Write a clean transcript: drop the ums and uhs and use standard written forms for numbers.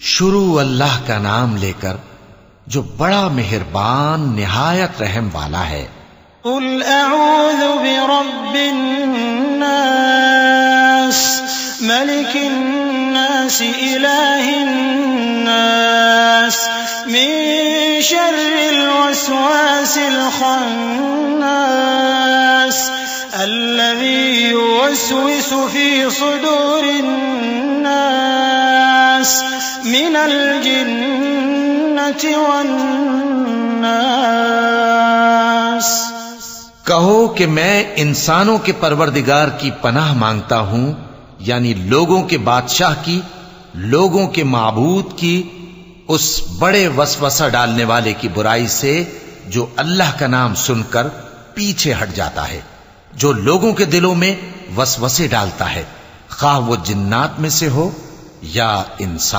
शुरू अल्लाह का नाम लेकर जो बड़ा मेहरबान निहायत रहम वाला है। कुल अऊज़ु बिरब्बिन्नास मलिकिन्नास इलाहिन्नास मिन शर्रिल वस्वासिल खन्नास अल्लज़ी युवस्विसु फी सुदूरिन्नास मिनल जिन्नति वन्नास। कहो कि मैं इंसानों के परवरदिगार की पनाह मांगता हूं, यानी लोगों के बादशाह की, लोगों के माबूद की, उस बड़े वसवसा डालने वाले की बुराई से जो अल्लाह का नाम सुनकर पीछे हट जाता है, जो लोगों के दिलों में वसवसे डालता है, खा वो जिन्नात में से हो या इंसान।